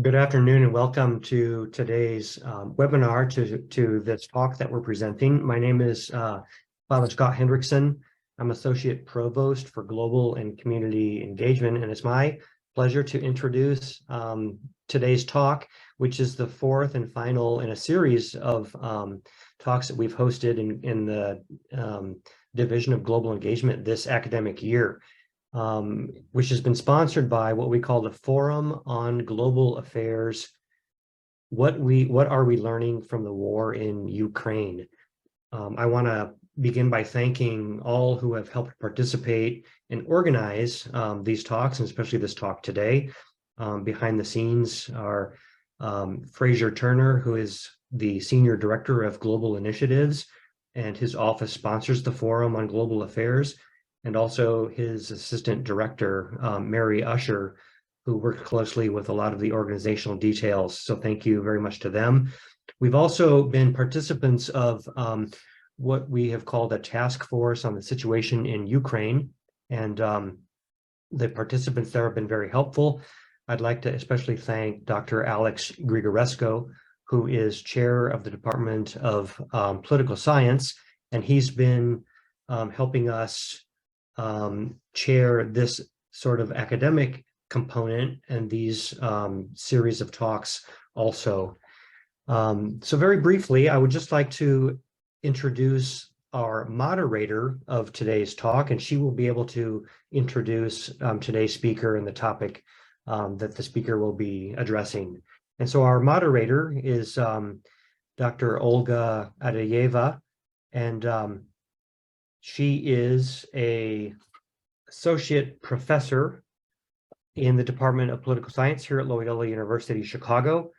Good afternoon and welcome to today's webinar to this talk that we're presenting. My name is Father Scott Hendrickson. I'm Associate Provost for Global and Community Engagement, and it's my pleasure to introduce today's talk, which is the fourth and final in a series of talks that we've hosted in the Division of Global Engagement this academic year. Which has been sponsored by what we call the Forum on Global Affairs. What are we learning from the war in Ukraine? I want to begin by thanking all who have helped participate and organize these talks, and especially this talk today. Behind the scenes are Fraser Turner, who is the Senior Director of Global Initiatives, and his office sponsors the Forum on Global Affairs, and also his assistant director, Mary Usher, who worked closely with a lot of the organizational details. So thank you very much to them. We've also been participants of what we have called a task force on the situation in Ukraine, and the participants there have been very helpful. I'd like to especially thank Dr. Alex Grigoresco, who is chair of the Department of Political Science, and he's been helping us chair this sort of academic component and these series of talks also. So very briefly, I would just like to introduce our moderator of today's talk, and she will be able to introduce today's speaker and the topic that the speaker will be addressing. And so our moderator is Dr. Olga Avdeyeva, and she is an associate professor in the Department of Political Science here at Loyola University, Chicago.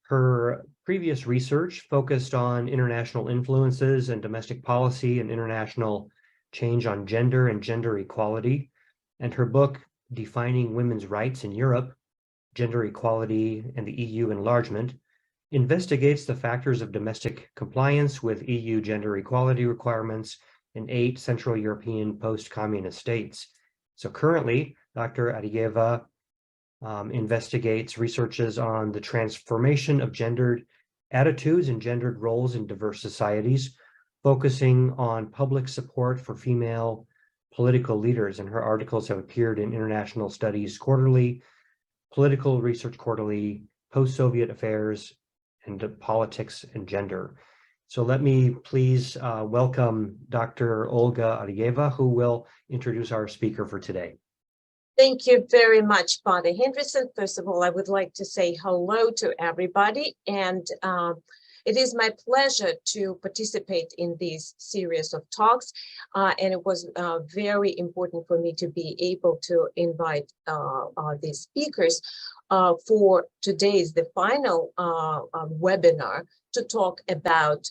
Her previous research focused on international influences and domestic policy and international change on gender and gender equality. And her book, Defining Women's Rights in Europe, Gender Equality and the EU Enlargement, investigates the factors of domestic compliance with EU gender equality requirements in 8 Central European post-communist states. So currently, Dr. Avdeyeva researches on the transformation of gendered attitudes and gendered roles in diverse societies, focusing on public support for female political leaders. And her articles have appeared in International Studies Quarterly, Political Research Quarterly, Post-Soviet Affairs, and Politics and Gender. So let me please welcome Dr. Olga Avdeyeva, who will introduce our speaker for today. Thank you very much, Father Hendrickson. First of all, I would like to say hello to everybody, and it is my pleasure to participate in this series of talks, and it was very important for me to be able to invite these speakers for today's, the final webinar, to talk about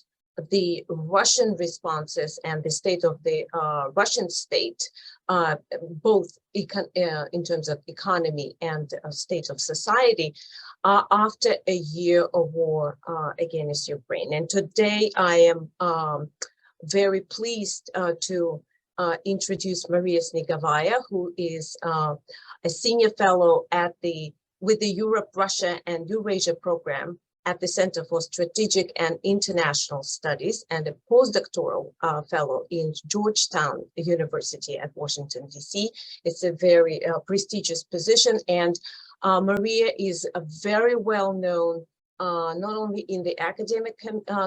the Russian responses and the state of the Russian state, both in terms of economy and state of society, after a year of war against Ukraine. And today I am very pleased to introduce Maria Snegovaya, who is a senior fellow with the Europe, Russia, and Eurasia program at the Center for Strategic and International Studies, and a postdoctoral fellow in Georgetown University at Washington, D.C. It's a very prestigious position, and Maria is a very well known, not only in the academic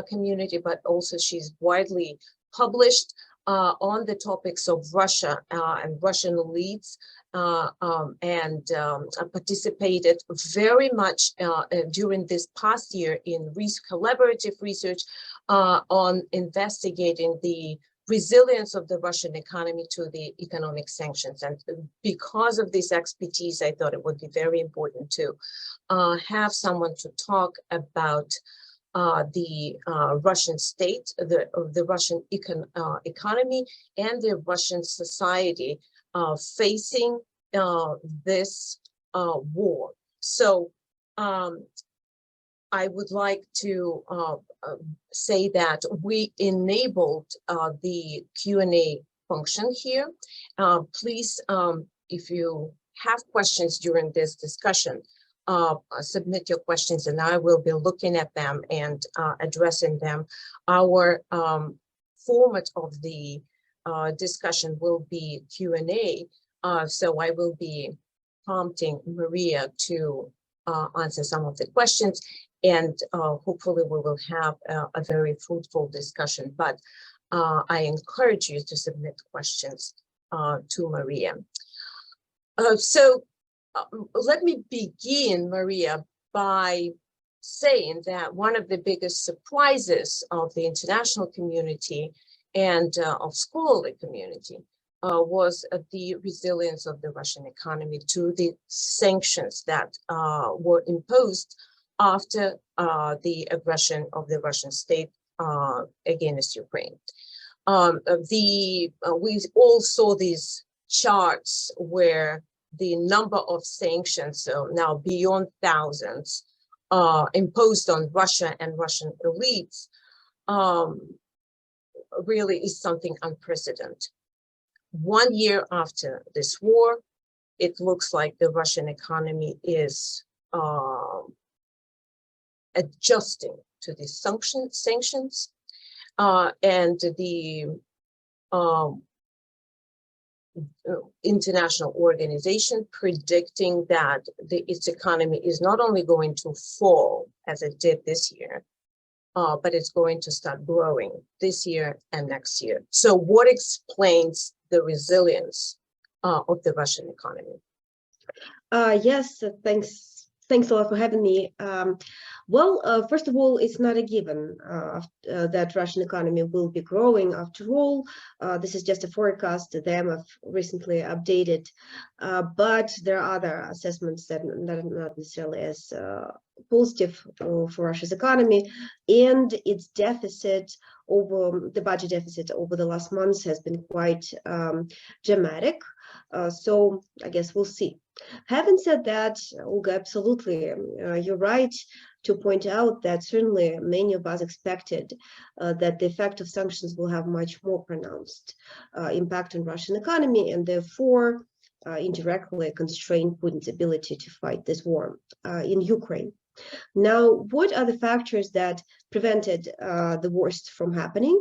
community, but also she's widely published on the topics of Russia and Russian elites, and participated very much during this past year in collaborative research on investigating the resilience of the Russian economy to the economic sanctions. And because of this expertise, I thought it would be very important to have someone to talk about the Russian state, the Russian economy, and the Russian society facing this war. So I would like to say that we enabled the Q&A function here. Please, if you have questions during this discussion, submit your questions, and I will be looking at them and addressing them. Our format of the discussion will be Q&A, so I will be prompting Maria to answer some of the questions, and hopefully we will have a very fruitful discussion. But I encourage you to submit questions to Maria. Let me begin, Maria, by saying that one of the biggest surprises of the international community and of scholarly community was the resilience of the Russian economy to the sanctions that were imposed after the aggression of the Russian state against Ukraine. We all saw these charts where the number of sanctions, now beyond thousands, imposed on Russia and Russian elites, really is something unprecedented. 1 year after this war, it looks like the Russian economy is adjusting to the sanctions, and the international organization predicting that its economy is not only going to fall as it did this year, but it's going to start growing this year and next year. So what explains the resilience of the Russian economy? Yes, thanks a lot for having me. First of all, it's not a given that Russian economy will be growing. After all, this is just a forecast that the IMF recently updated, but there are other assessments that are not necessarily as positive for Russia's economy, and its deficit over the budget deficit over the last months has been quite dramatic. So I guess we'll see. Having said that, Olga, absolutely, you're right to point out that certainly many of us expected that the effect of sanctions will have much more pronounced impact on Russian economy, and therefore indirectly constrain Putin's ability to fight this war in Ukraine. Now, what are the factors that prevented the worst from happening?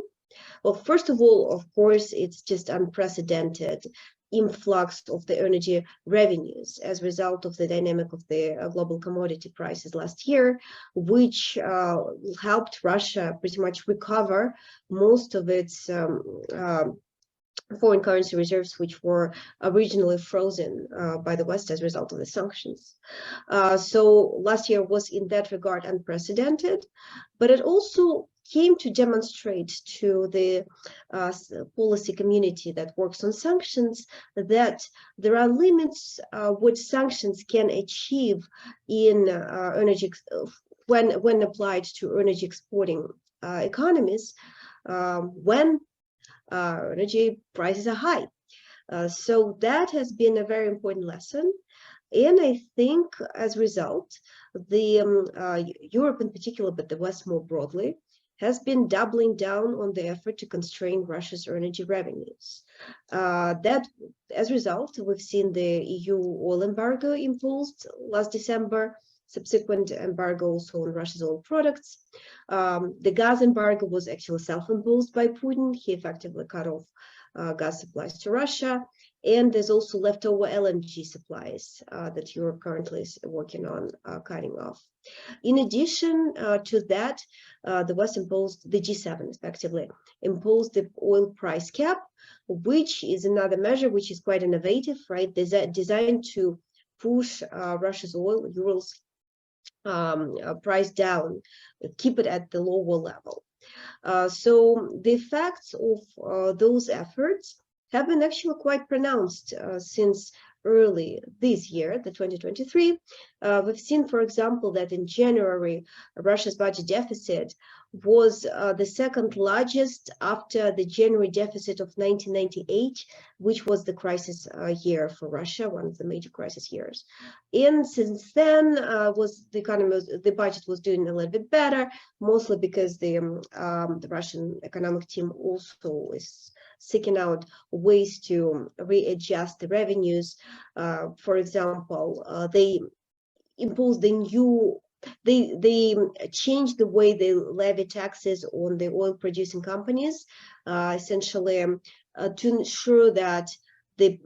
Well, first of all, of course, it's just unprecedented influx of the energy revenues as a result of the dynamic of the global commodity prices last year, which helped Russia pretty much recover most of its foreign currency reserves, which were originally frozen by the West as a result of the sanctions. So last year was in that regard unprecedented, but it also came to demonstrate to the policy community that works on sanctions that there are limits what sanctions can achieve in energy when applied to energy exporting economies when energy prices are high. So that has been a very important lesson. And I think as a result, the Europe in particular, but the West more broadly, has been doubling down on the effort to constrain Russia's energy revenues. That, as a result, we've seen the EU oil embargo imposed last December, subsequent embargo also on Russia's oil products. The gas embargo was actually self-imposed by Putin. He effectively cut off gas supplies to Russia. And there's also leftover LNG supplies that Europe currently is working on cutting off. In addition to that, the West imposed, the G7 effectively imposed the oil price cap, which is another measure which is quite innovative, right? Designed to push Russia's oil, Urals price down, keep it at the lower level. So the effects of those efforts have been actually quite pronounced since early this year, the 2023. We've seen, for example, that in January, Russia's budget deficit was the second largest after the January deficit of 1998, which was the crisis year for Russia, one of the major crisis years. And since then, the budget was doing a little bit better, mostly because the Russian economic team also is seeking out ways to readjust the revenues. For example, they impose the new, they changed the way they levy taxes on the oil producing companies, essentially to ensure that the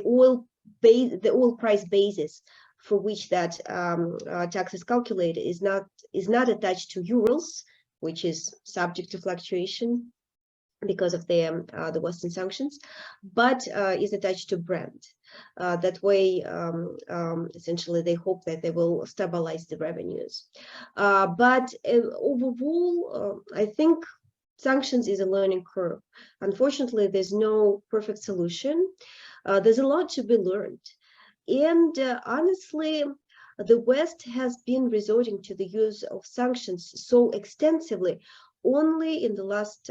oil price basis for which that tax is calculated is not attached to Urals, which is subject to fluctuation because of the Western sanctions, but is attached to Brent. That way, essentially, they hope that they will stabilize the revenues. But overall, I think sanctions is a learning curve. Unfortunately, there's no perfect solution. There's a lot to be learned. And honestly, the West has been resorting to the use of sanctions so extensively only in the last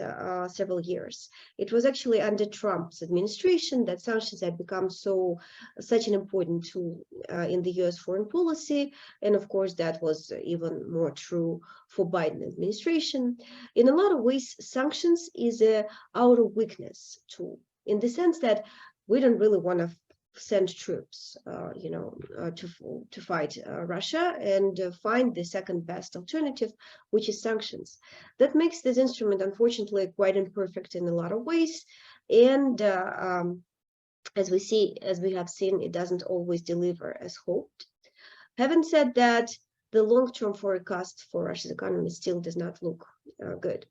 several years. It was actually under Trump's administration that sanctions had become such an important tool in the US foreign policy. And of course, that was even more true for Biden administration. In a lot of ways, sanctions is a outer weakness tool, in the sense that we don't really want to send troops, to fight Russia, and find the second best alternative, which is sanctions. That makes this instrument, unfortunately, quite imperfect in a lot of ways. And as we have seen, it doesn't always deliver as hoped. Having said that, the long-term forecast for Russia's economy still does not look good.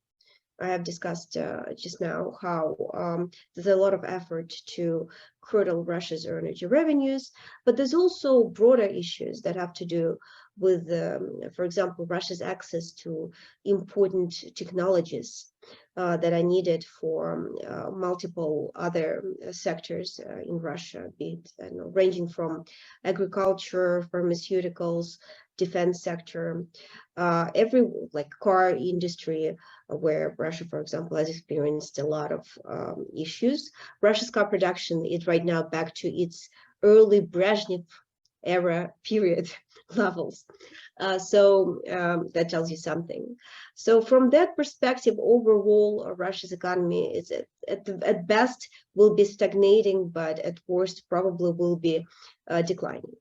I have discussed just now how there's a lot of effort to curtail Russia's energy revenues, but there's also broader issues that have to do with, for example, Russia's access to important technologies that are needed for multiple other sectors in Russia, be it ranging from agriculture, pharmaceuticals, defense sector, every car industry, where Russia, for example, has experienced a lot of issues. Russia's car production is right now back to its early Brezhnev era period levels. So that tells you something. So from that perspective, overall, Russia's economy is at best will be stagnating, but at worst probably will be declining.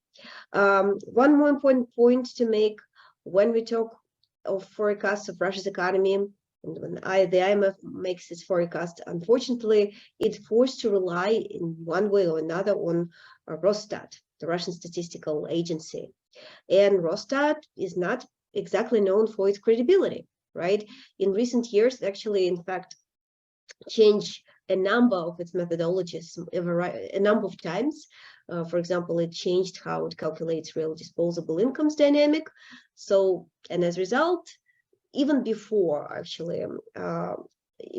One more important point to make when we talk of forecasts of Russia's economy, and when the IMF makes its forecast, unfortunately, it's forced to rely in one way or another on Rosstat, the Russian statistical agency. And Rosstat is not exactly known for its credibility, right? In recent years, actually, in fact, changed a number of its methodologies a number of times. For example, it changed how it calculates real disposable incomes dynamic. So, and as a result, even before actually,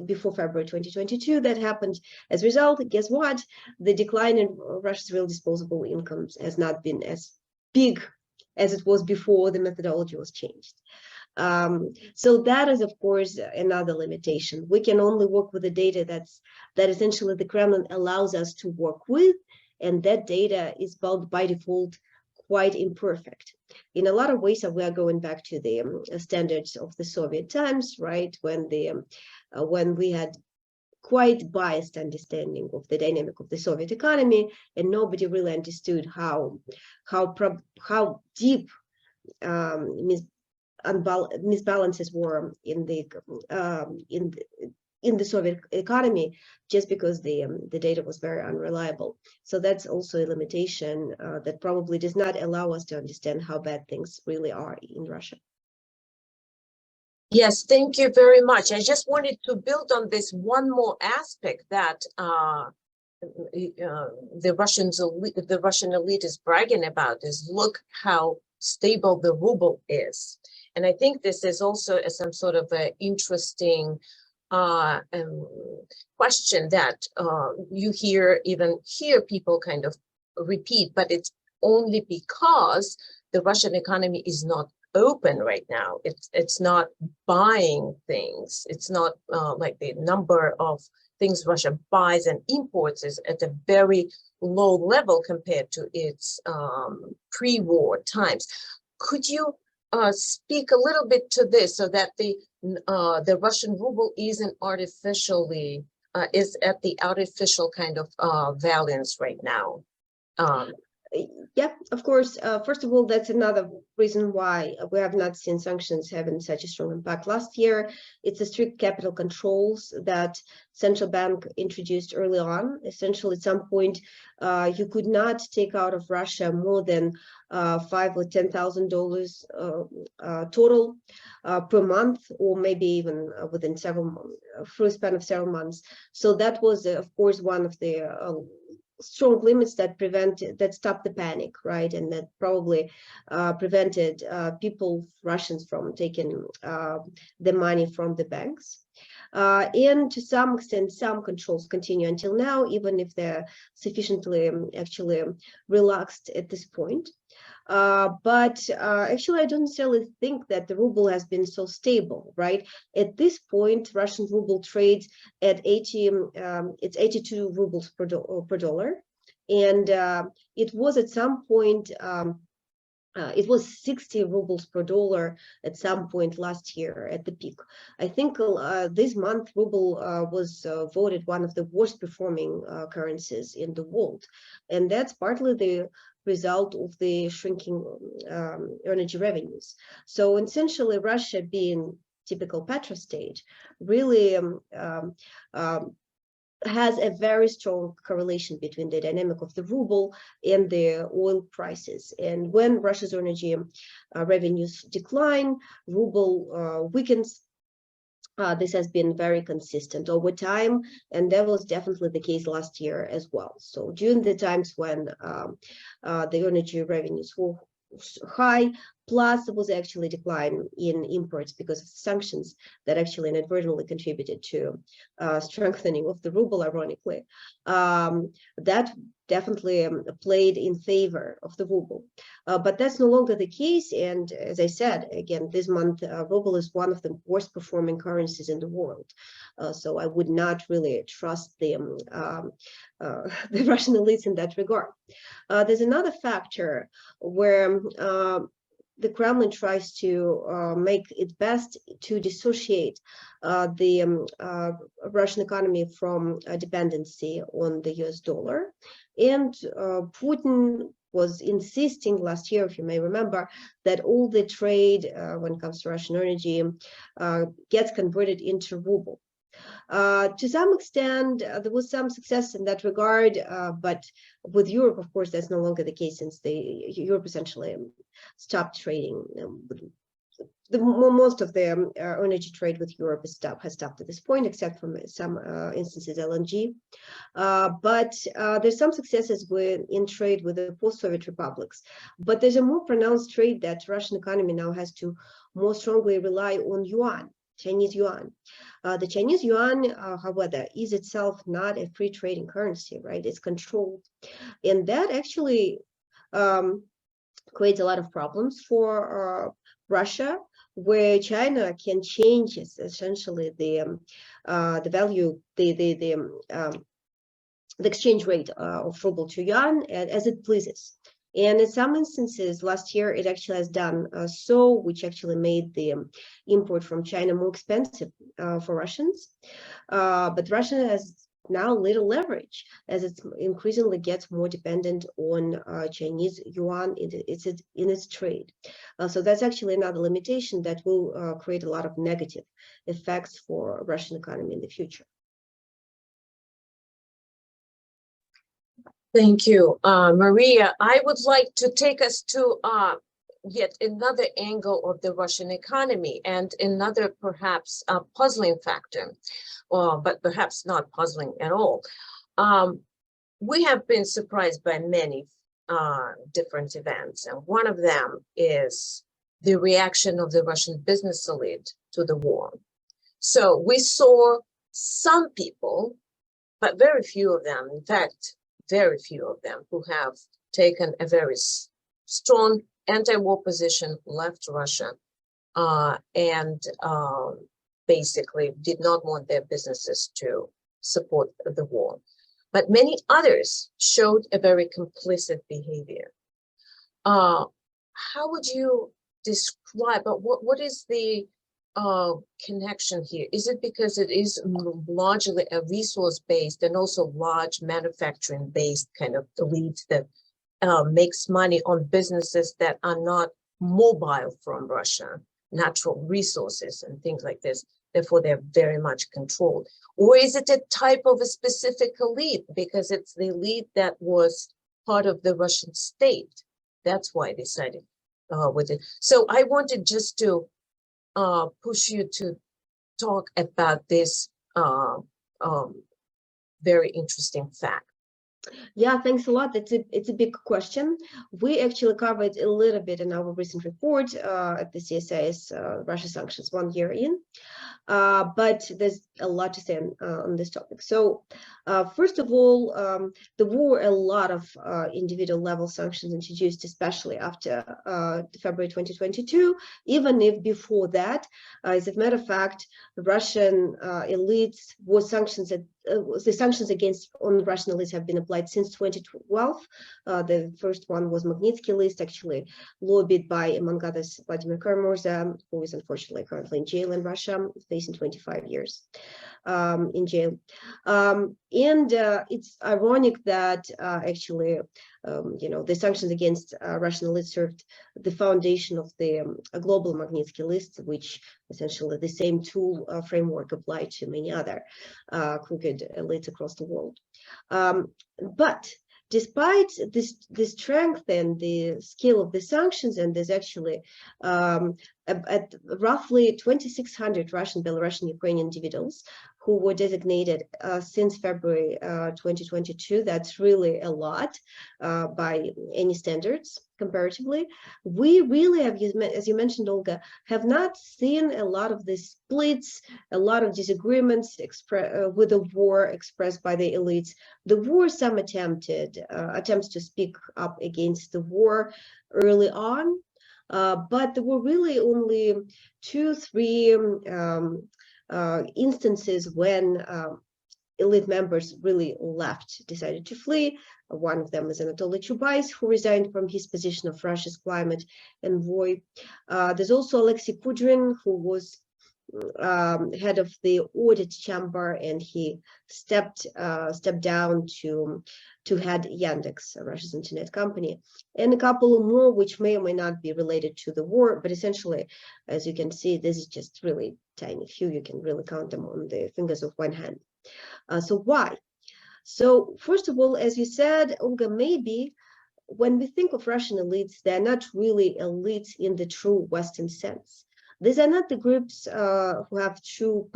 before February 2022, that happened. As a result, guess what? The decline in Russia's real disposable incomes has not been as big as it was before the methodology was changed. So that is, of course, another limitation. We can only work with the data that essentially the Kremlin allows us to work with, and that data is by default quite imperfect. In a lot of ways, we are going back to the standards of the Soviet times, right? When we had quite biased understanding of the dynamic of the Soviet economy, and nobody really understood how deep misbalances were in the Soviet economy, just because the data was very unreliable. So that's also a limitation that probably does not allow us to understand how bad things really are in Russia. Yes, thank you very much. I just wanted to build on this one more aspect that the Russian elite is bragging about is look how stable the ruble is. And I think this is also some sort of an interesting question that you hear people kind of repeat, but it's only because the Russian economy is not open right now. It's not buying things. It's not like the number of things Russia buys and imports is at a very low level compared to its pre-war times. Could you speak a little bit to this, so that the Russian ruble isn't artificially is at the artificial kind of valence right now? Yeah, of course. First of all, that's another reason why we have not seen sanctions having such a strong impact. Last year, it's the strict capital controls that central bank introduced early on. Essentially, at some point, you could not take out of Russia more than $5,000 or $10,000 total per month, or maybe even within several months, through a span of several months. So that was, of course, one of the strong limits that stopped the panic, right? And that probably prevented Russians from taking the money from the banks. And to some extent, some controls continue until now, even if they're sufficiently actually relaxed at this point. But actually, I don't necessarily think that the ruble has been so stable, right? At this point, Russian ruble trades at 82 rubles per dollar, and it was at some point. It was 60 rubles per dollar at some point last year at the peak. I think this month ruble was voted one of the worst performing currencies in the world, and that's partly the result of the shrinking energy revenues. So essentially, Russia, being typical petrostate, really has a very strong correlation between the dynamic of the ruble and the oil prices. And when Russia's energy revenues decline, ruble weakens. This has been very consistent over time, and that was definitely the case last year as well. So during the times when the energy revenues were high, plus there was actually a decline in imports because of sanctions that actually inadvertently contributed to strengthening of the ruble, ironically. That definitely played in favor of the ruble. But that's no longer the case. And as I said, again, this month, ruble is one of the worst performing currencies in the world. So I would not really trust the Russian elites in that regard. There's another factor where the Kremlin tries to make it best to dissociate the Russian economy from dependency on the US dollar. And Putin was insisting last year, if you may remember, that all the trade when it comes to Russian energy gets converted into ruble. To some extent, there was some success in that regard, but with Europe, of course, that's no longer the case since Europe essentially stopped trading. Most of the energy trade with Europe has stopped at this point, except for some instances LNG. But there's some successes in trade with the post-Soviet republics. But there's a more pronounced trade that Russian economy now has to more strongly rely on yuan. Chinese yuan. The Chinese yuan, however, is itself not a free trading currency, right? It's controlled. And that actually creates a lot of problems for Russia, where China can change essentially the value, the exchange rate of ruble to yuan as it pleases. And in some instances, last year, it actually has done so, which actually made the import from China more expensive for Russians. But Russia has now little leverage as it increasingly gets more dependent on Chinese yuan in its trade. So that's actually another limitation that will create a lot of negative effects for Russian economy in the future. Thank you, Maria. I would like to take us to yet another angle of the Russian economy and another perhaps puzzling factor, but perhaps not puzzling at all. We have been surprised by many different events, and one of them is the reaction of the Russian business elite to the war. So we saw some people, but very few of them, in fact, very few of them who have taken a very strong anti-war position, left Russia, and basically did not want their businesses to support the war. But many others showed a very complicit behavior. How would you describe, what is the connection here? Is it because it is largely a resource-based and also large manufacturing-based kind of elite that makes money on businesses that are not mobile from Russia, natural resources and things like this. Therefore, they're very much controlled. Or is it a type of a specific elite because it's the elite that was part of the Russian state? That's why they sided with it. So I wanted just to push you to talk about this very interesting fact. Yeah, thanks a lot. It's a big question. We actually covered a little bit in our recent report at the CSIS Russia sanctions 1 year in. But there's a lot to say on this topic. So first of all, there were a lot of individual level sanctions introduced, especially after February 2022, even if before that, as a matter of fact, Russian elites were sanctions that the sanctions on Russian elites have been applied since 2012. The first one was Magnitsky list, actually lobbied by, among others, Vladimir Karamurza, who is unfortunately currently in jail in Russia, facing 25 years in jail. And it's ironic that actually, the sanctions against Russian elites served the foundation of the global Magnitsky list, which essentially the same tool framework applied to many other crooked elites across the world. But despite the strength and the scale of the sanctions, and there's actually at roughly 2,600 Russian, Belarusian, Ukrainian individuals who were designated since February 2022. That's really a lot by any standards comparatively. We really have, as you mentioned, Olga, have not seen a lot of the splits, a lot of disagreements with the war expressed by the elites. There were some attempts to speak up against the war early on, but there were really only 2-3 instances when elite members really left, decided to flee. One of them is Anatoly Chubais, who resigned from his position of Russia's climate envoy. There's also Alexei Kudrin, who was head of the audit chamber, and he stepped down to head Yandex, Russia's internet company, and a couple more which may or may not be related to the war, but essentially, as you can see, this is just really tiny few. You can really count them on the fingers of one hand. So why? So first of all, as you said, Olga, maybe when we think of Russian elites, they're not really elites in the true Western sense. These are not the groups who have true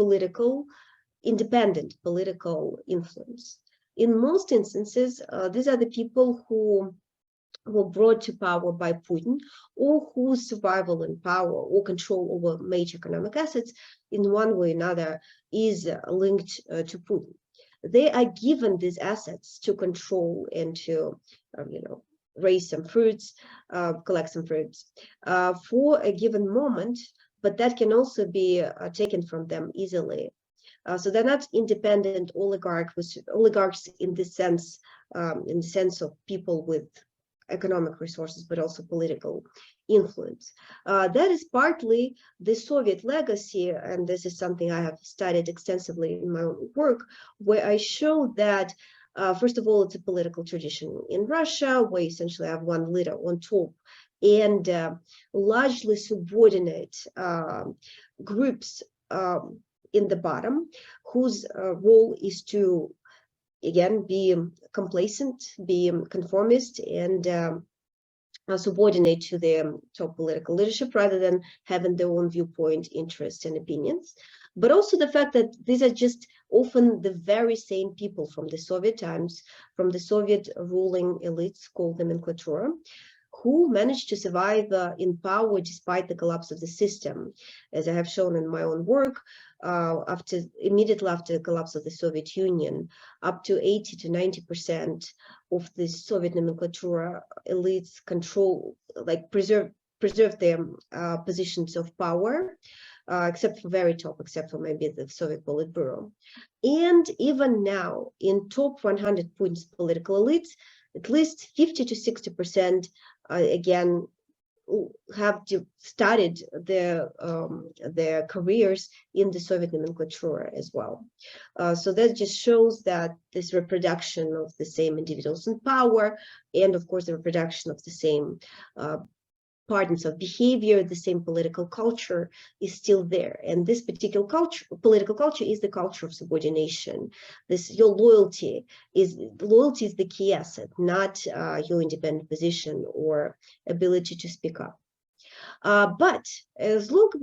independent political influence. In most instances, these are the people who were brought to power by Putin, or whose survival in power or control over major economic assets in one way or another is linked to Putin. They are given these assets to control and to, raise some fruits, collect some fruits for a given moment, but that can also be taken from them easily. So they're not independent oligarchs in the sense of people with economic resources, but also political influence. That is partly the Soviet legacy, and this is something I have studied extensively in my own work, where I show that, first of all, it's a political tradition in Russia, where you essentially have one leader on top, and largely subordinate groups in the bottom, whose role is to, again, be complacent, be conformist, and subordinate to the top political leadership rather than having their own viewpoint, interests, and opinions. But also the fact that these are just often the very same people from the Soviet times, from the Soviet ruling elites, called nomenclatura, who managed to survive in power despite the collapse of the system. As I have shown in my own work, immediately after the collapse of the Soviet Union, up to 80 to 90% of the Soviet nomenclatura elites preserve their positions of power, except for very top, except for maybe the Soviet Politburo. And even now, in top 100 Putin's political elites, at least 50 to 60%, again, started their careers in the Soviet nomenclature as well. So that just shows that this reproduction of the same individuals in power, and of course the reproduction of the same patterns of behavior, the same political culture is still there. And this particular political culture is the culture of subordination. Your loyalty is the key asset, not your independent position or ability to speak up. But as look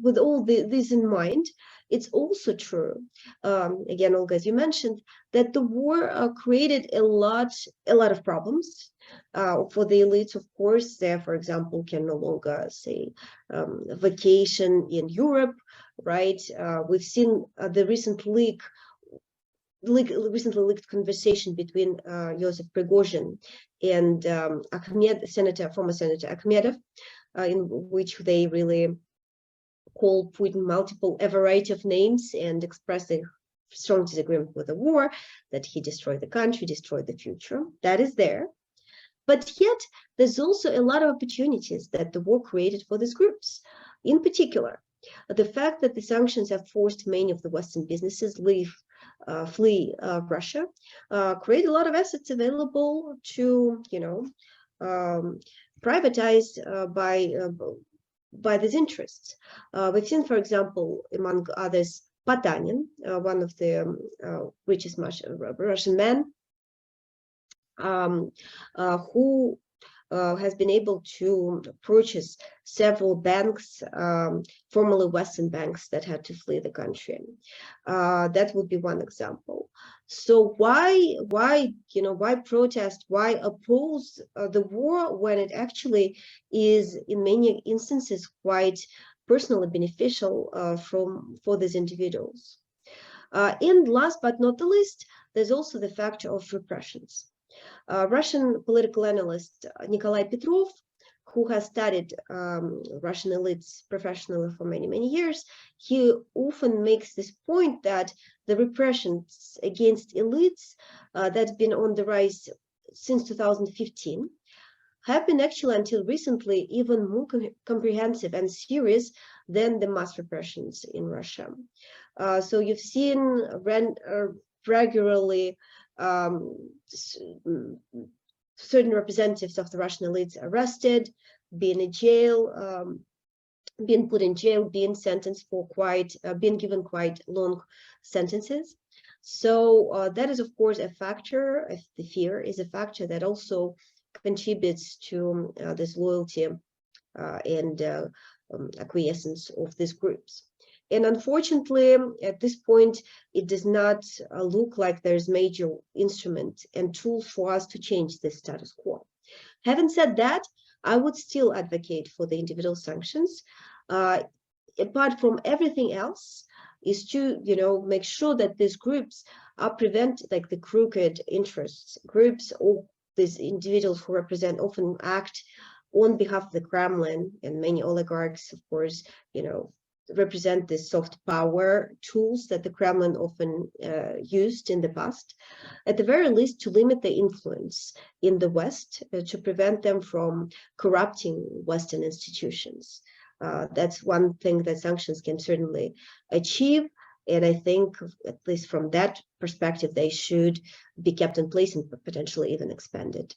with all this in mind, it's also true, again, Olga, as you mentioned, that the war created a lot of problems for the elites. Of course, they, for example, can no longer say vacation in Europe, right? We've seen the recently leaked conversation between Joseph Prigozhin and former Senator Akhmedov, in which they really call Putin a variety of names and express their strong disagreement with the war, that he destroyed the country, destroyed the future. That is there. But yet, there's also a lot of opportunities that the war created for these groups. In particular, the fact that the sanctions have forced many of the Western businesses flee Russia, create a lot of assets available to, privatized by these interests. We've seen, for example, among others, Potanin, one of the richest Russian men, who has been able to purchase several banks, formerly Western banks, that had to flee the country. That would be one example. So why protest? Why oppose the war when it actually is, in many instances, quite personally beneficial for these individuals? And last but not the least, there's also the factor of repressions. Russian political analyst Nikolai Petrov, who has studied Russian elites professionally for many years, he often makes this point that the repressions against elites that's been on the rise since 2015 have been actually until recently even more comprehensive and serious than the mass repressions in Russia. So you've seen regularly certain representatives of the Russian elites arrested, being in jail, being put in jail, being sentenced for being given quite long sentences. So that is, of course, a factor. The fear is a factor that also contributes to this loyalty and acquiescence of these groups. And unfortunately, at this point, it does not look like there's major instrument and tools for us to change the status quo. Having said that, I would still advocate for the individual sanctions. Apart from everything else, is to make sure that these groups are like the crooked interests groups, or these individuals who often act on behalf of the Kremlin, and many oligarchs, of course, represent the soft power tools that the Kremlin often used in the past, at the very least to limit the influence in the West, to prevent them from corrupting Western institutions. That's one thing that sanctions can certainly achieve. And I think, at least from that perspective, they should be kept in place and potentially even expanded.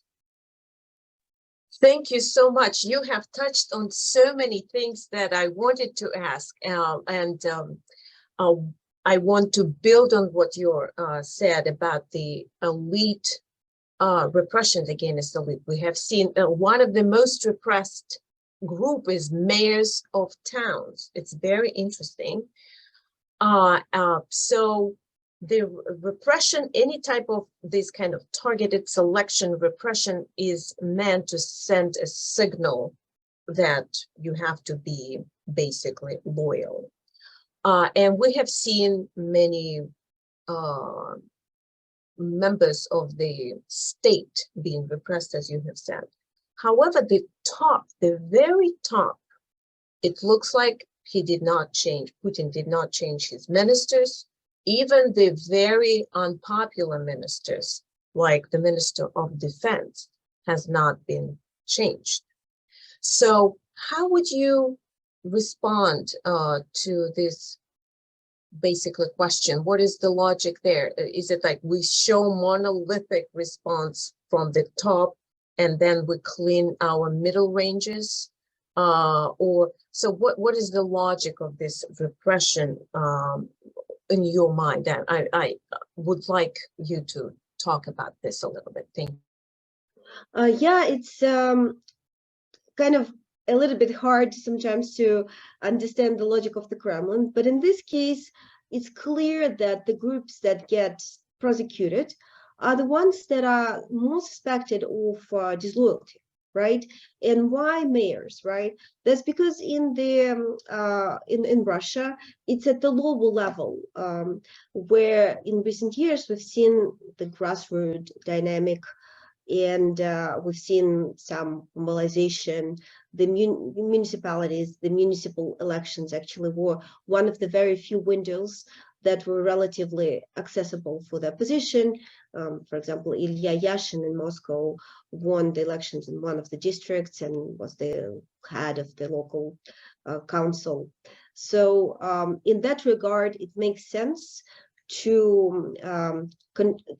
Thank you so much. You have touched on so many things that I wanted to ask, and I want to build on what you said about the elite repression against elite. We have seen one of the most repressed group is mayors of towns. It's very interesting. So the repression, any type of this kind of targeted selection repression, is meant to send a signal that you have to be basically loyal. And we have seen many members of the state being repressed, as you have said. However, the very top, it looks like Putin did not change his ministers. Even the very unpopular ministers, like the Minister of Defense, has not been changed. So how would you respond to this basically question? What is the logic there? Is it like we show monolithic response from the top and then we clean our middle ranges? Or so what is the logic of this repression in your mind? And I would like you to talk about this a little bit. Thank you. Yeah, it's kind of a little bit hard sometimes to understand the logic of the Kremlin, but in this case, it's clear that the groups that get prosecuted are the ones that are more suspected of disloyalty, right? And why mayors, right? That's because in the in Russia, it's at the local level where in recent years we've seen the grassroots dynamic, and we've seen some mobilization. The municipalities, the municipal elections actually were one of the very few windows that were relatively accessible for the opposition. For example, Ilya Yashin in Moscow won the elections in one of the districts and was the head of the local council. So in that regard, it makes sense to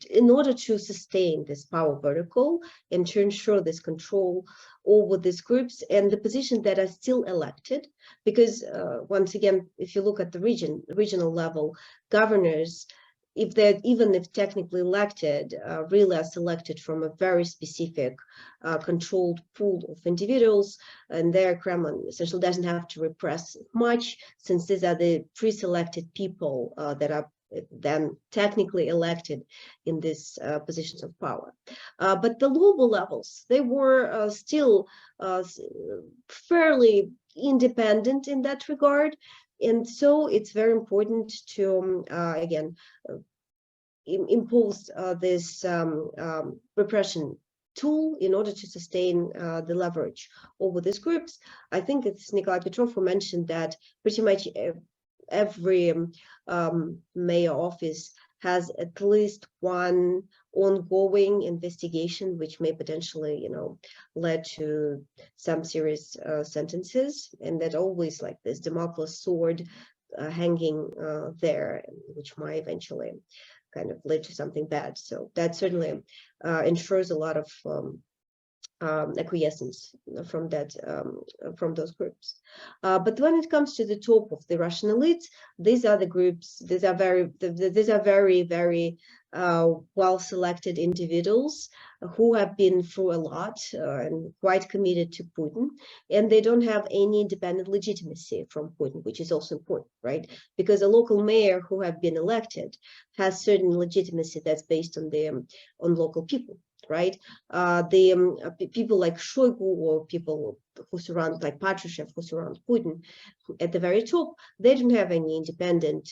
in order to sustain this power vertical and to ensure this control over these groups and the positions that are still elected, because once again, if you look at the regional level, governors, if they're even if technically elected, really are selected from a very specific controlled pool of individuals, and their Kremlin essentially doesn't have to repress much, since these are the pre-selected people that are then technically elected in these positions of power. But the local levels, they were still fairly independent in that regard. And so it's very important to, again, impose this repression tool in order to sustain the leverage over these groups. I think it's Nikolai Petrov who mentioned that pretty much every mayor office has at least one ongoing investigation, which may potentially, lead to some serious sentences, and that always like this Damocles sword hanging there, which might eventually kind of lead to something bad. So that certainly ensures a lot of acquiescence from from those groups. But when it comes to the top of the Russian elites, these are the groups. These are very well selected individuals who have been through a lot and quite committed to Putin, and they don't have any independent legitimacy from Putin, which is also important, right? Because a local mayor who have been elected has certain legitimacy that's based on on local people, right? People like Shoigu, or people who surround, like Patrushev, who surround Putin at the very top, they don't have any independent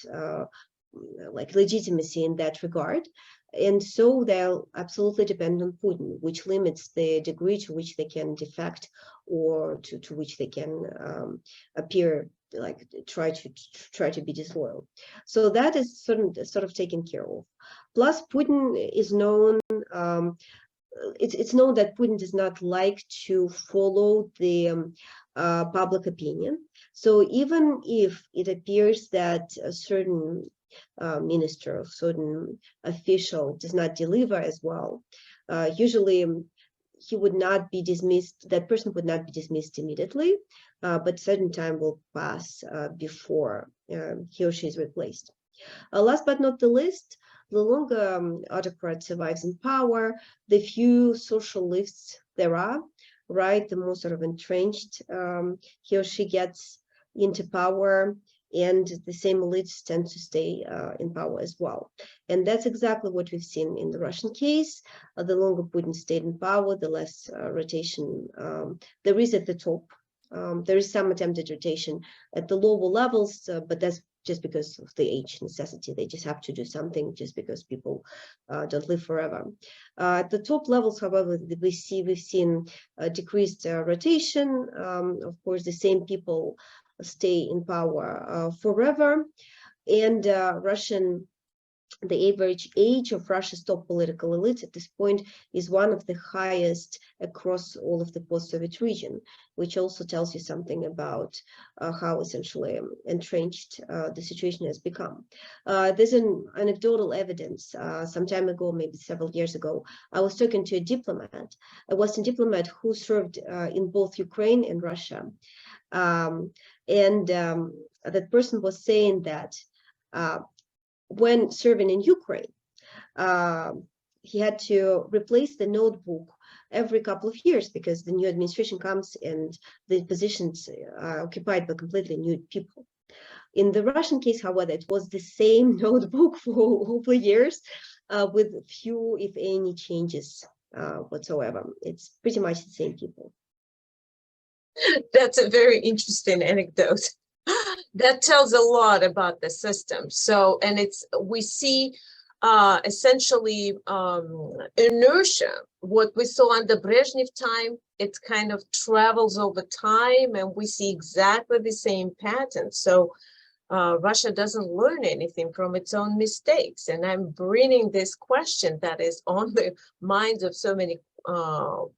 like legitimacy in that regard. And so they'll absolutely depend on Putin, which limits the degree to which they can defect, or to which they can appear like try to be disloyal. So that is sort of taken care of. Plus, Putin is known. It's known that Putin does not like to follow the public opinion. So even if it appears that a certain minister or certain official does not deliver as well, usually he would not be dismissed. That person would not be dismissed immediately, but certain time will pass before he or she is replaced. Last but not the least, the longer autocrat survives in power, the few social lifts there are, right? The more sort of entrenched he or she gets into power, and the same elites tend to stay in power as well. And that's exactly what we've seen in the Russian case. The longer Putin stayed in power, the less rotation there is at the top. There is some attempted rotation at the lower levels, but that's just because of the age necessity. They just have to do something, just because people don't live forever. At the top levels, however, we've seen decreased rotation. Of course, the same people stay in power forever, and Russian the average age of Russia's top political elites at this point is one of the highest across all of the post-Soviet region, which also tells you something about how essentially entrenched the situation has become. There's an anecdotal evidence. Some time ago, maybe several years ago, I was talking to a Western diplomat who served in both Ukraine and Russia. That person was saying that when serving in Ukraine, he had to replace the notebook every couple of years because the new administration comes and the positions are occupied by completely new people. In the Russian case, however, it was the same notebook for over years with few, if any, changes whatsoever. It's pretty much the same people. That's a very interesting anecdote. That tells a lot about the system. So, and we see essentially inertia. What we saw under Brezhnev time, it kind of travels over time, and we see exactly the same pattern. So Russia doesn't learn anything from its own mistakes. And I'm bringing this question that is on the minds of so many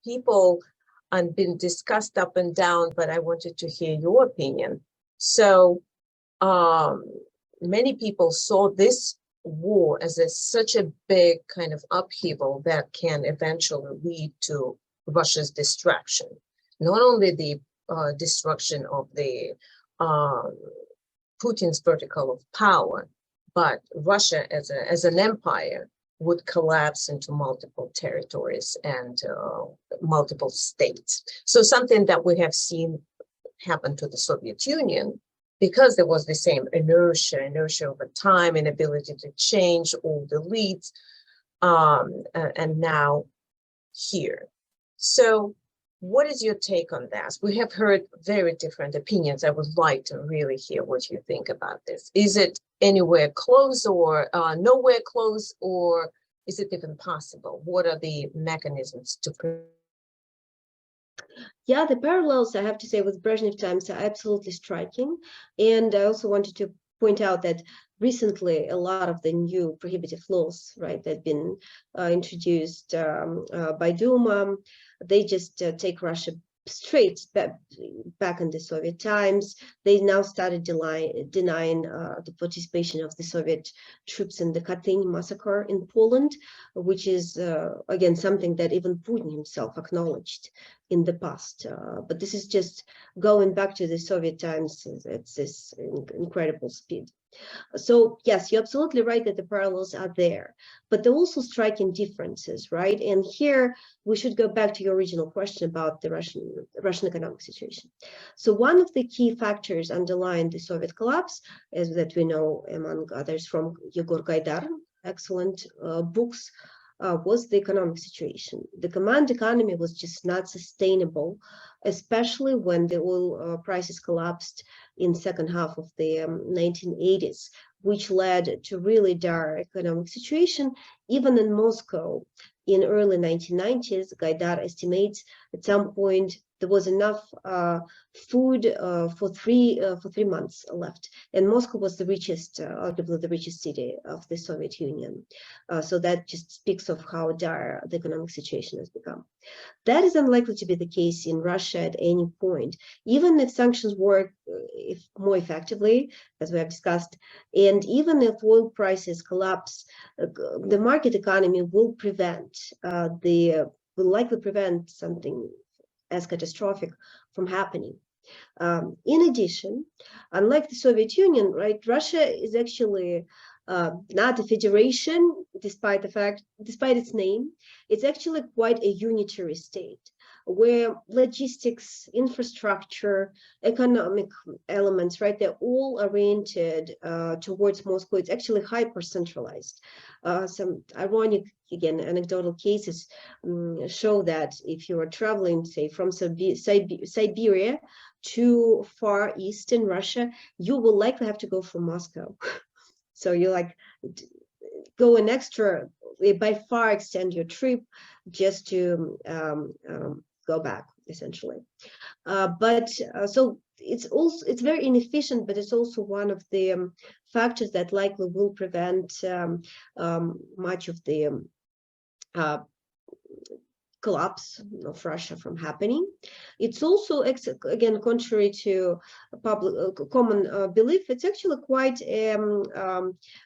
people and been discussed up and down, but I wanted to hear your opinion. So many people saw this war as such a big kind of upheaval that can eventually lead to Russia's destruction. Not only the destruction of the Putin's vertical of power, but Russia as an empire would collapse into multiple territories and multiple states. So something that we have seen happen to the Soviet Union, because there was the same inertia over time, inability to change old elites, and now here. So what is your take on that? We have heard very different opinions. I would like to really hear what you think about this. Is it anywhere close or nowhere close, or is it even possible? What are the mechanisms to prevent? Yeah, the parallels, I have to say, with Brezhnev times are absolutely striking. And I also wanted to point out that recently a lot of the new prohibitive laws, right, that have been introduced by Duma, they just take Russia straight back in the Soviet times. They now started denying the participation of the Soviet troops in the Katyn massacre in Poland, which is, again, something that even Putin himself acknowledged in the past. But this is just going back to the Soviet times at this incredible speed. So yes, you're absolutely right that the parallels are there, but they're also striking differences, right? And here we should go back to your original question about the Russian economic situation. So one of the key factors underlying the Soviet collapse, as that we know, among others, from Yegor Gaidar, excellent books, was the economic situation. The command economy was just not sustainable, especially when the oil prices collapsed in second half of the 1980s, which led to really dire economic situation. Even in Moscow, in early 1990s, Gaidar estimates at some point there was enough food for three months left, and Moscow was the richest, arguably the richest city of the Soviet Union. So that just speaks of how dire the economic situation has become. That is unlikely to be the case in Russia at any point, even if sanctions work more effectively, as we have discussed, and even if oil prices collapse, the market economy will likely prevent something as catastrophic from happening. In addition, unlike the Soviet Union, right, Russia is actually not a federation, despite its name. It's actually quite a unitary state, where logistics, infrastructure, economic elements, right, they're all oriented towards Moscow. It's actually hyper-centralized. Some ironic, again, anecdotal cases show that if you are traveling, say, from Siberia to far eastern Russia, you will likely have to go from Moscow. So you like go an extra, by far extend your trip just to go back, essentially. So it's very inefficient, but it's also one of the factors that likely will prevent much of the collapse of Russia from happening. It's also, again, contrary to public common belief, it's actually quite a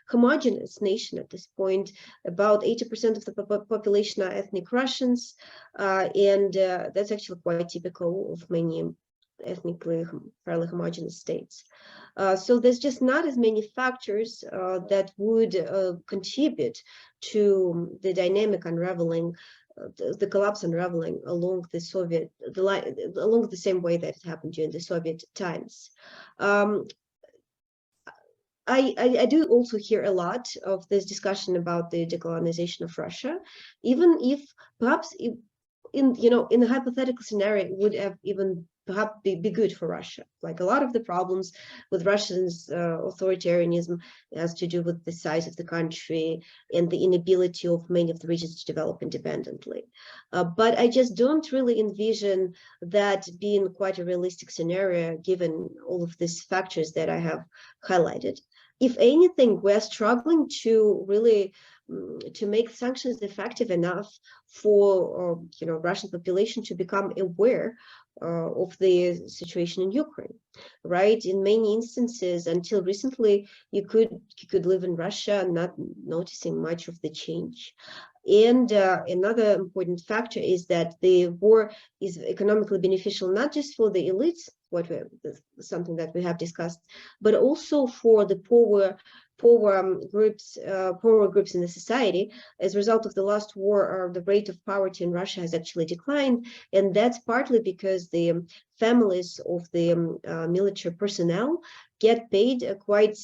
homogeneous nation at this point. About 80% of the population are ethnic Russians, and that's actually quite typical of many ethnically fairly homogeneous states. So there's just not as many factors that would contribute to the dynamic unraveling, the collapse unraveling along the along the same way that it happened during the Soviet times. I do also hear a lot of this discussion about the decolonization of Russia, even if perhaps in a hypothetical scenario it would have even perhaps be good for Russia. Like a lot of the problems with Russia's authoritarianism has to do with the size of the country and the inability of many of the regions to develop independently. But I just don't really envision that being quite a realistic scenario given all of these factors that I have highlighted. If anything, we're struggling to really to make sanctions effective enough for Russian population to become aware of the situation in Ukraine, right? In many instances, until recently, you could live in Russia not noticing much of the change. And another important factor is that the war is economically beneficial not just for the elites, something that we have discussed, but also for the poorer groups in the society. As a result of the last war, the rate of poverty in Russia has actually declined, and that's partly because the families of the military personnel get paid quite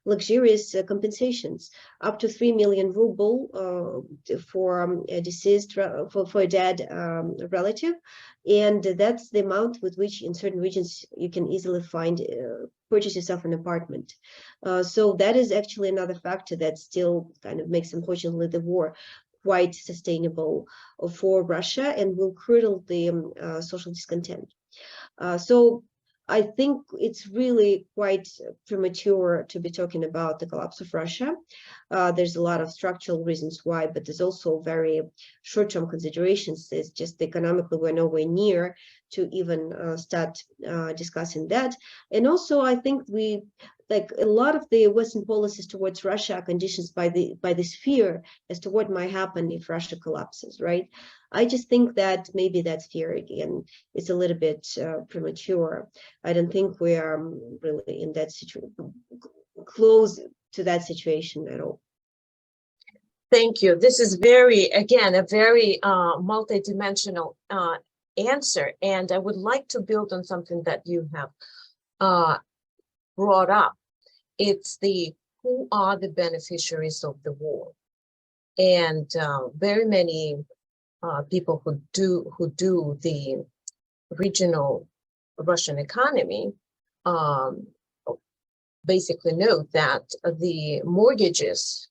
luxurious compensations, up to 3 million ruble for a deceased for a dead relative, and that's the amount with which in certain regions you can easily purchase yourself an apartment. So that is actually another factor that still kind of makes, unfortunately, the war quite sustainable for Russia and will curdle the social discontent. So I think it's really quite premature to be talking about the collapse of Russia. There's a lot of structural reasons why, but there's also very short-term considerations. It's just economically we're nowhere near to even start discussing that. And also I think like a lot of the Western policies towards Russia are conditioned by this fear as to what might happen if Russia collapses, right? I just think that maybe that fear again is a little bit premature. I don't think we are really in that situation, close to that situation at all. Thank you. This is again, a very multidimensional answer, and I would like to build on something that you have brought up. It's who are the beneficiaries of the war, and very many people who do the regional Russian economy basically note that the mortgages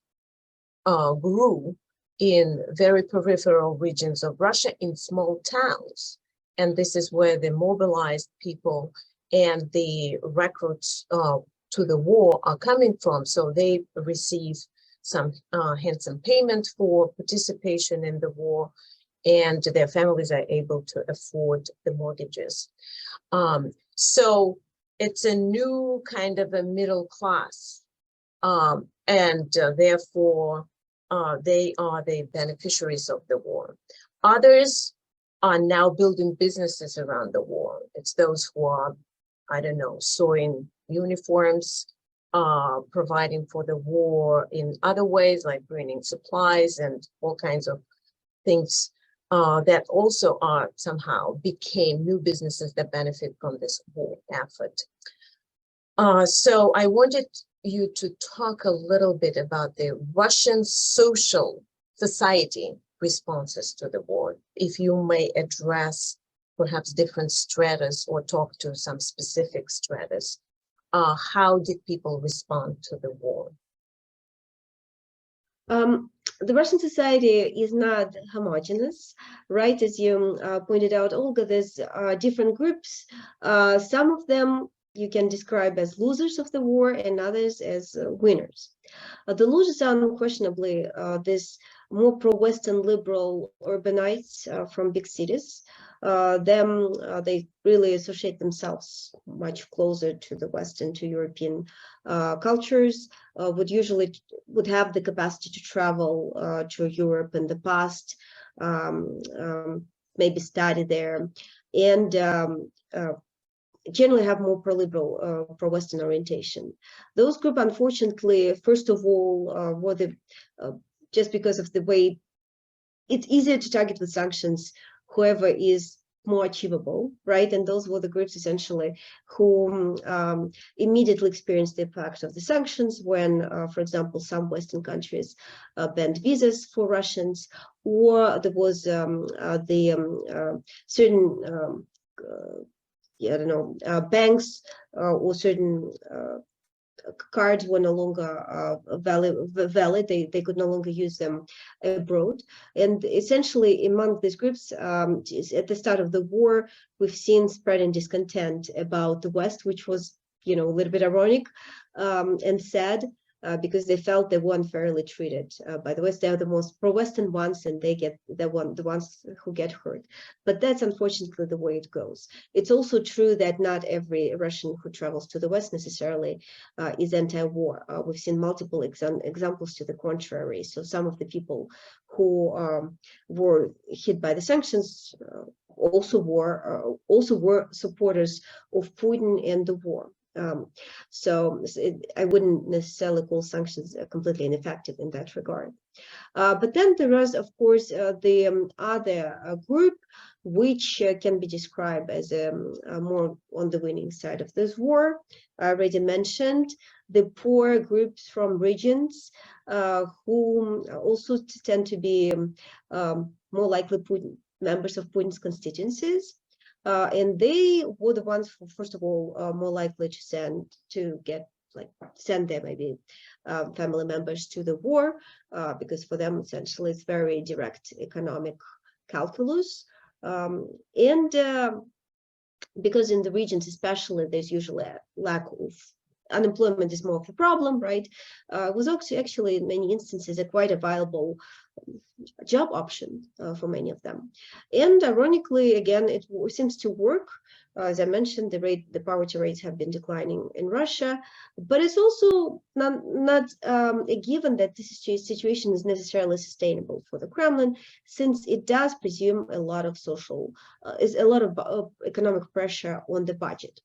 grew in very peripheral regions of Russia in small towns, and this is where the mobilized people and the recruits to the war are coming from. So they receive some handsome payment for participation in the war, and their families are able to afford the mortgages. So it's a new kind of a middle class, and therefore they are the beneficiaries of the war. Others are now building businesses around the war. It's those who are, I don't know, sewing uniforms, providing for the war in other ways, like bringing supplies and all kinds of things that also are somehow became new businesses that benefit from this war effort. So I wanted you to talk a little bit about the Russian society responses to the war, if you may address perhaps different stratas or talk to some specific stratas. How did people respond to the war? the Russian society is not homogeneous, right? As you pointed out, Olga, there's different groups. Some of them you can describe as losers of the war and others as winners. The losers are unquestionably this more pro-Western liberal urbanites from big cities. They really associate themselves much closer to the Western, to European cultures, would have the capacity to travel to Europe in the past, maybe study there, and generally have more pro-liberal, pro-Western orientation. Those groups, unfortunately, first of all, were just because of the way it's easier to target with sanctions whoever is more achievable, right? And those were the groups essentially who immediately experienced the impact of the sanctions when, for example, some Western countries banned visas for Russians, or there was certain I don't know, banks or certain cards were no longer valid. They could no longer use them abroad. And essentially among these groups, at the start of the war, we've seen spreading discontent about the West, which was, a little bit ironic and sad. Because they felt they weren't fairly treated by the West. They're the most pro-Western ones, and they get the ones who get hurt. But that's unfortunately the way it goes. It's also true that not every Russian who travels to the West necessarily is anti-war. We've seen multiple examples to the contrary. So some of the people who were hit by the sanctions also were supporters of Putin and the war. I wouldn't necessarily call sanctions completely ineffective in that regard. But then there is, of course, the other group, which can be described as more on the winning side of this war. I already mentioned the poor groups from regions who also tend to be more likely members of Putin's constituencies. And they were the ones who, first of all, more likely to send their maybe family members to the war, because for them essentially it's very direct economic calculus. And because in the regions especially, there's usually a lack of unemployment is more of a problem, right? It was actually in many instances a quite a viable job option for many of them. And ironically, again, it seems to work. As I mentioned, the poverty rates have been declining in Russia, but it's also not a given that this situation is necessarily sustainable for the Kremlin, since it does presume a lot of economic pressure on the budget.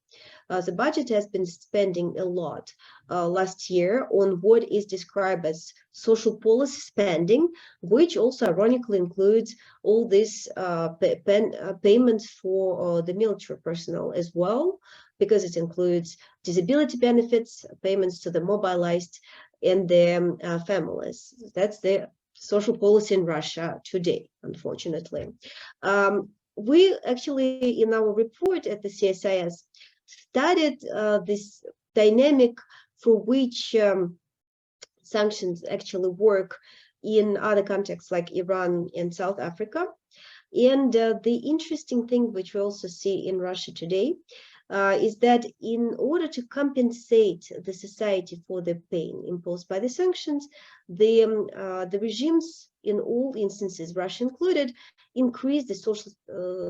The budget has been spending a lot last year on what is described as social policy spending, which also ironically includes all these payments for the military personnel as well, because it includes disability benefits, payments to the mobilized and their families. That's the social policy in Russia today, unfortunately. We actually, in our report at the CSIS, studied this dynamic for which sanctions actually work in other contexts like Iran and South Africa. And the interesting thing which we also see in Russia today is that in order to compensate the society for the pain imposed by the sanctions, the regimes in all instances, Russia included, increase the social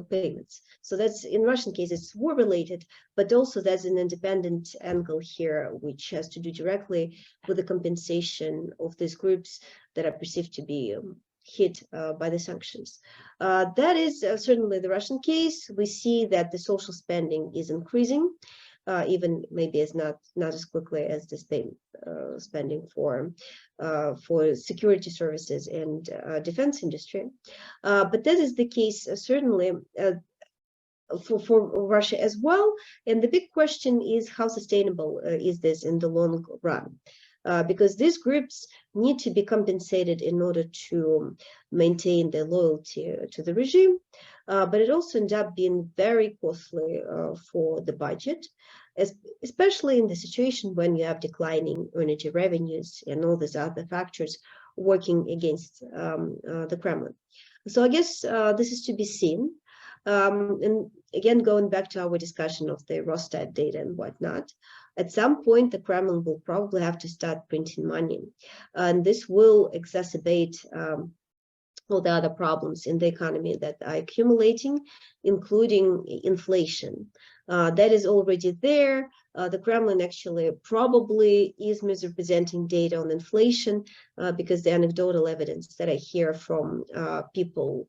payments. So that's, in Russian case, it's war-related, but also there's an independent angle here, which has to do directly with the compensation of these groups that are perceived to be hit by the sanctions. That is certainly the Russian case. We see that the social spending is increasing, even maybe as not as quickly as the spending for security services and defense industry. But that is the case certainly for Russia as well. And the big question is how sustainable is this in the long run? Because these groups need to be compensated in order to maintain their loyalty to the regime, but it also ends up being very costly for the budget, especially in the situation when you have declining energy revenues and all these other factors working against the Kremlin. So I guess this is to be seen. And again, going back to our discussion of the Rosstat data and whatnot, at some point, the Kremlin will probably have to start printing money. And this will exacerbate all the other problems in the economy that are accumulating, including inflation. That is already there. The Kremlin actually probably is misrepresenting data on inflation because the anecdotal evidence that I hear from people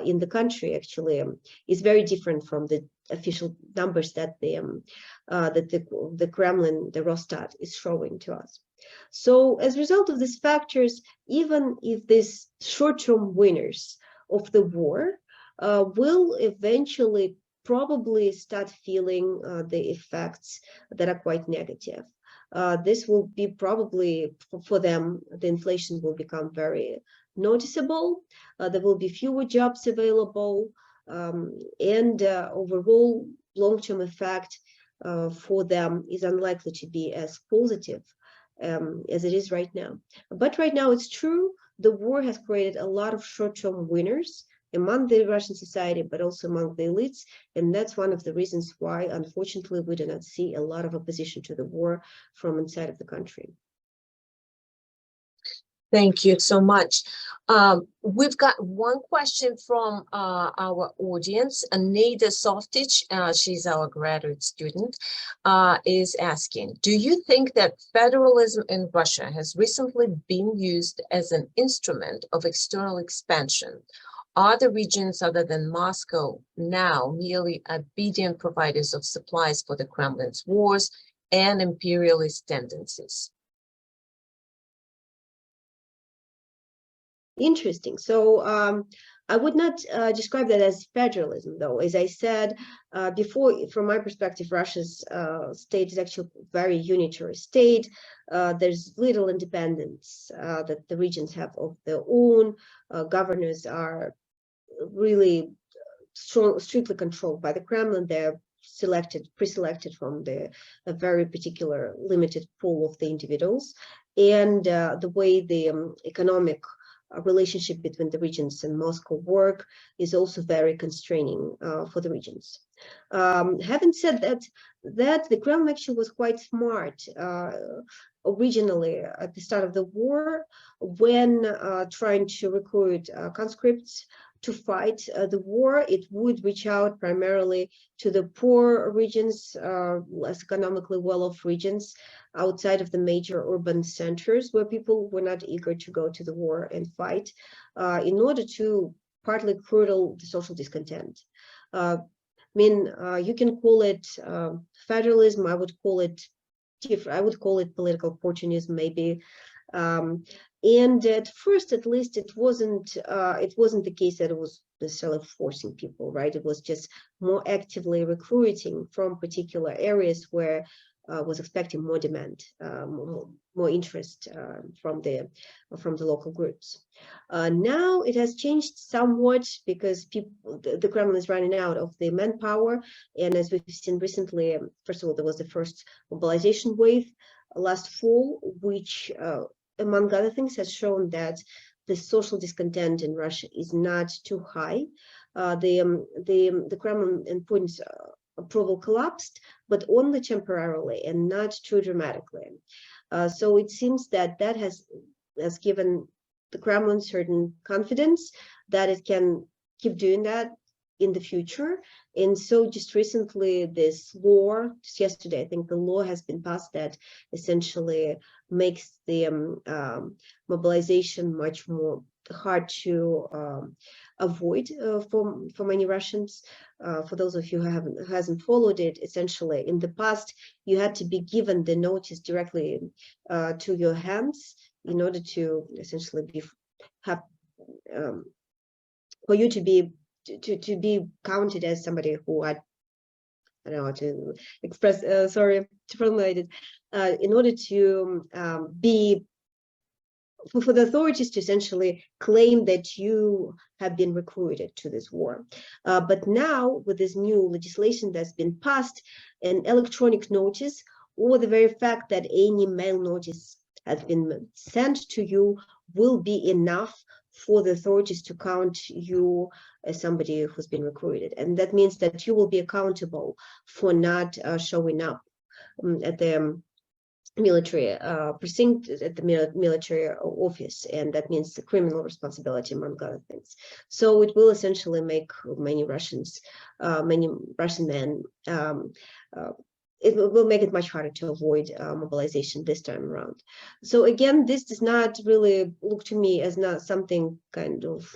in the country actually is very different from the official numbers that the Kremlin, the Rosstat, is showing to us. So as a result of these factors, even if these short-term winners of the war will eventually probably start feeling the effects that are quite negative. This will be probably, for them, the inflation will become very noticeable. There will be fewer jobs available, and overall long-term effect for them is unlikely to be as positive as it is right now. But right now, it's true, the war has created a lot of short-term winners among the Russian society, but also among the elites. And that's one of the reasons why, unfortunately, we do not see a lot of opposition to the war from inside of the country. Thank you so much. We've got one question from our audience. Neda Softich, she's our graduate student, is asking, do you think that federalism in Russia has recently been used as an instrument of external expansion? Are the regions other than Moscow now merely obedient providers of supplies for the Kremlin's wars and imperialist tendencies? Interesting. So I would not describe that as federalism, though. As I said before, from my perspective, Russia's state is actually a very unitary state. There's little independence that the regions have of their own. Governors are really strictly controlled by the Kremlin. They're pre-selected from a very particular limited pool of the individuals. And the way the economic relationship between the regions and Moscow work is also very constraining for the regions. Having said that, the Kremlin actually was quite smart originally at the start of the war when trying to recruit conscripts to fight the war. It would reach out primarily to the poor regions, less economically well-off regions outside of the major urban centers where people were not eager to go to the war and fight in order to partly curdle the social discontent. You can call it federalism. I would call it different. I would call it political opportunism, maybe. And at first, at least, it wasn't the case that it was necessarily forcing people, right? It was just more actively recruiting from particular areas where was expecting more demand, more interest from the local groups. Now it has changed somewhat because the Kremlin is running out of the manpower, and as we've seen recently, first of all, there was the first mobilization wave last fall, which among other things, has shown that the social discontent in Russia is not too high. The Kremlin and Putin's approval collapsed, but only temporarily and not too dramatically. So it seems that has given the Kremlin certain confidence that it can keep doing that in the future. And so just recently, this law, just yesterday, I think the law has been passed that essentially makes the mobilization much more hard to avoid for many Russians. For those of you who hasn't followed it, essentially in the past, you had to be given the notice directly to your hands in order to essentially for you to be counted as somebody who had, I don't know how to express, to formulate it, in order to be, for the authorities to essentially claim that you have been recruited to this war. But now, with this new legislation that's been passed, an electronic notice, or the very fact that any mail notice has been sent to you, will be enough for the authorities to count you as somebody who's been recruited. And that means that you will be accountable for not showing up at the military precinct, at the military office, and that means the criminal responsibility, among other things. So it will essentially make many Russian men, it will make it much harder to avoid mobilization this time around. So again, this does not really look to me as not something kind of,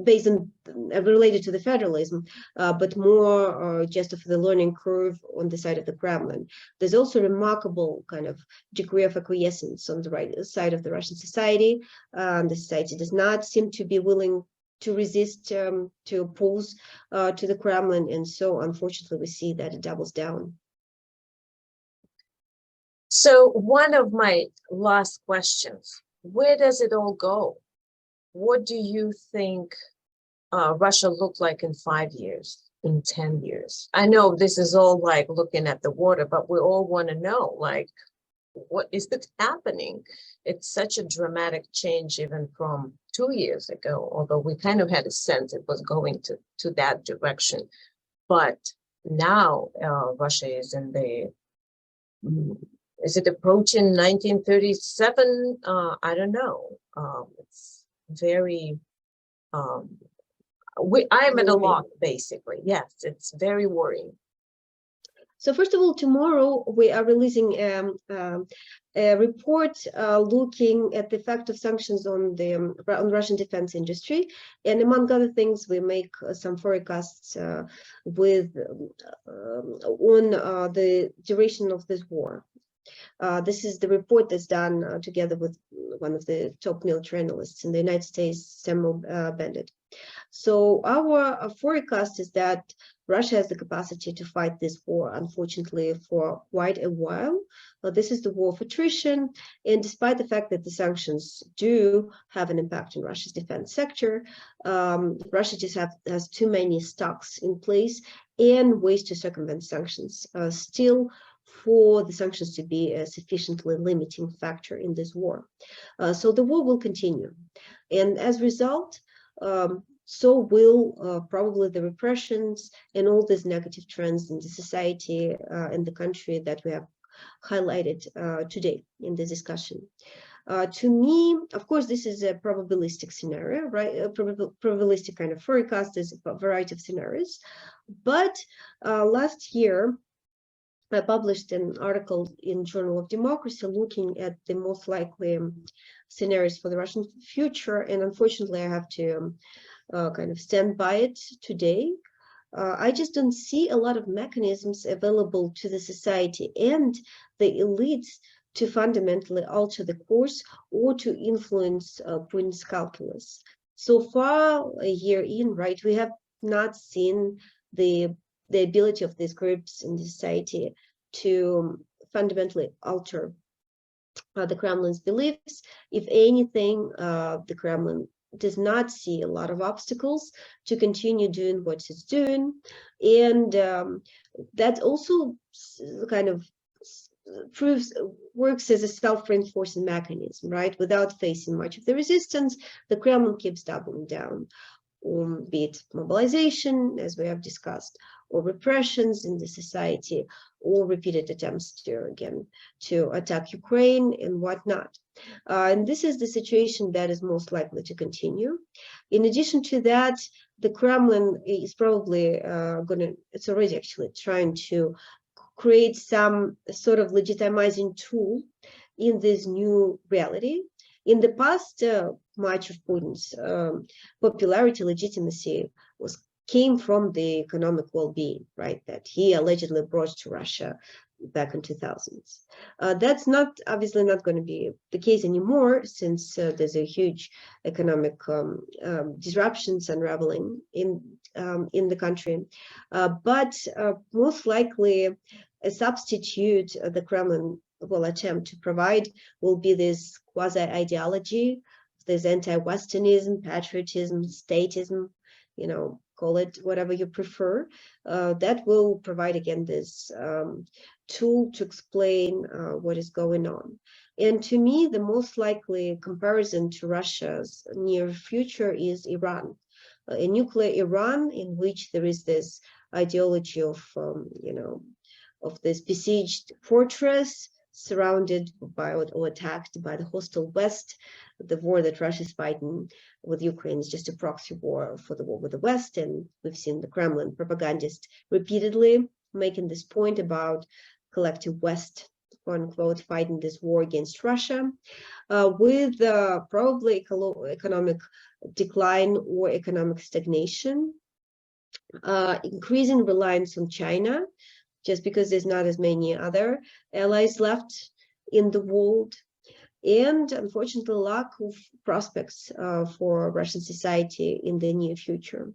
based on related to the federalism, but more just of the learning curve on the side of the Kremlin. There's also remarkable kind of degree of acquiescence on the right side of the Russian society. The society does not seem to be willing to resist, to oppose to the Kremlin, and so unfortunately we see that it doubles down. So one of my last questions, where does it all go? What do you think Russia look like in 5 years, in 10 years? I know this is all like looking at the water, but we all want to know, like, what is it happening? It's such a dramatic change even from 2 years ago, although we kind of had a sense it was going to that direction. But now Russia is in the, is it approaching 1937? I don't know. It's very, I am at a loss, basically. Yes, it's very worrying. So first of all, tomorrow we are releasing a report looking at the effect of sanctions on the Russian defense industry, and among other things, we make some forecasts with on the duration of this war. This is the report that's done together with one of the top military analysts in the United States, Samuel Bennett. So our forecast is that Russia has the capacity to fight this war, unfortunately, for quite a while. This is the war of attrition, and despite the fact that the sanctions do have an impact on Russia's defense sector, Russia just has too many stocks in place and ways to circumvent sanctions still for the sanctions to be a sufficiently limiting factor in this war. So the war will continue, and as a result, so will probably the repressions and all these negative trends in the society and the country that we have highlighted today in this discussion. To me, of course, this is a probabilistic scenario, right? A probabilistic kind of forecast. There's a variety of scenarios. But last year, I published an article in Journal of Democracy looking at the most likely scenarios for the Russian future, and unfortunately, I have to kind of stand by it today. I just don't see a lot of mechanisms available to the society and the elites to fundamentally alter the course or to influence Putin's calculus. So far, a year in, right, we have not seen the ability of these groups in the society to fundamentally alter the Kremlin's beliefs. If anything, the Kremlin does not see a lot of obstacles to continue doing what it's doing, and that also kind of works as a self-reinforcing mechanism, right? Without facing much of the resistance, the Kremlin keeps doubling down, be it mobilization, as we have discussed, or repressions in the society, or repeated attempts to attack Ukraine and whatnot. And this is the situation that is most likely to continue. In addition to that, the Kremlin is probably it's already actually trying to create some sort of legitimizing tool in this new reality. In the past, much of Putin's popularity, legitimacy came from the economic well-being, right, that he allegedly brought to Russia back in 2000s. That's obviously not going to be the case anymore, since there's a huge economic disruptions unraveling in the country. But most likely, a substitute the Kremlin will attempt to provide will be this quasi-ideology, this anti-Westernism, patriotism, statism, call it whatever you prefer, that will provide, again, this tool to explain what is going on. And to me, the most likely comparison to Russia's near future is Iran, a nuclear Iran in which there is this ideology of, of this besieged fortress surrounded by or attacked by the hostile West. The war that Russia is fighting with Ukraine is just a proxy war for the war with the West. And we've seen the Kremlin propagandist repeatedly making this point about collective West, quote unquote, fighting this war against Russia, with probably economic decline or economic stagnation, increasing reliance on China, just because there's not as many other allies left in the world, and unfortunately lack of prospects for Russian society in the near future.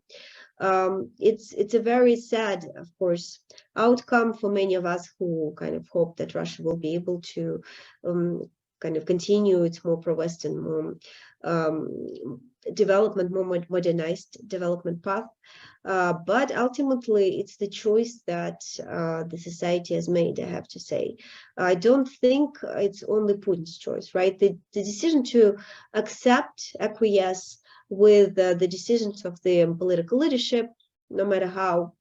It's a very sad, of course, outcome for many of us who kind of hope that Russia will be able to kind of continue its more pro-Western, more development, more modernized development path. But ultimately, it's the choice that the society has made, I have to say. I don't think it's only Putin's choice, right? The decision to acquiesce with the decisions of the political leadership, no matter how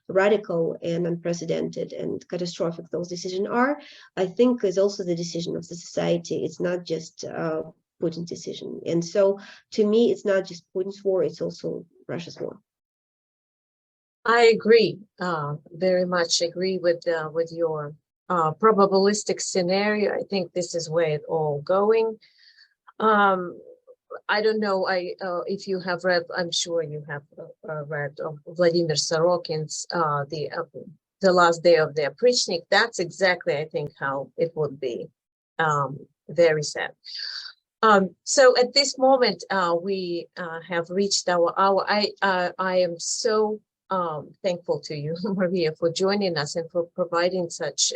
radical and unprecedented and catastrophic those decisions are, I think is also the decision of the society. It's not just Putin's decision. And so to me, it's not just Putin's war, it's also Russia's war. I agree, very much agree with your probabilistic scenario. I think this is where it's all going. I don't know if you have read, I'm sure you have read Vladimir Sorokin's The Last Day of the Oprichnik. That's exactly, I think, how it would be. Very sad. So at this moment, we have reached our hour. I am so thankful to you, Maria, for joining us and for providing such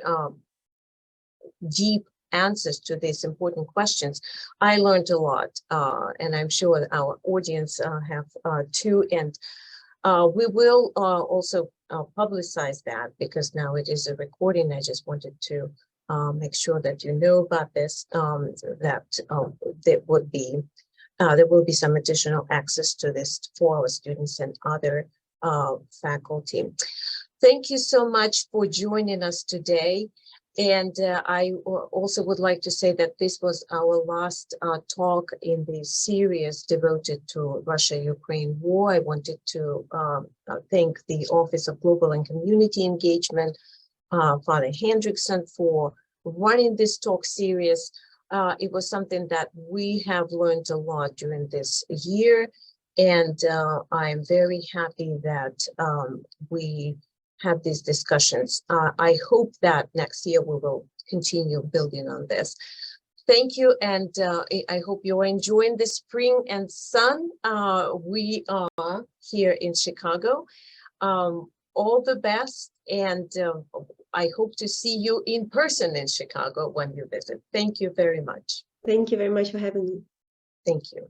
deep answers to these important questions. I learned a lot, and I'm sure our audience have too. And we will also publicize that, because now it is a recording. I just wanted to make sure that you know about this, that there will be some additional access to this for our students and other faculty. Thank you so much for joining us today. And I also would like to say that this was our last talk in the series devoted to Russia-Ukraine war. I wanted to thank the Office of Global and Community Engagement, Father Hendrickson, for running this talk series. It was something that we have learned a lot during this year, and I'm very happy that we have these discussions. I hope that next year we will continue building on this. Thank you, and I hope you're enjoying the spring and sun. We are here in Chicago. All the best, and I hope to see you in person in Chicago when you visit. Thank you very much. Thank you very much for having me. Thank you.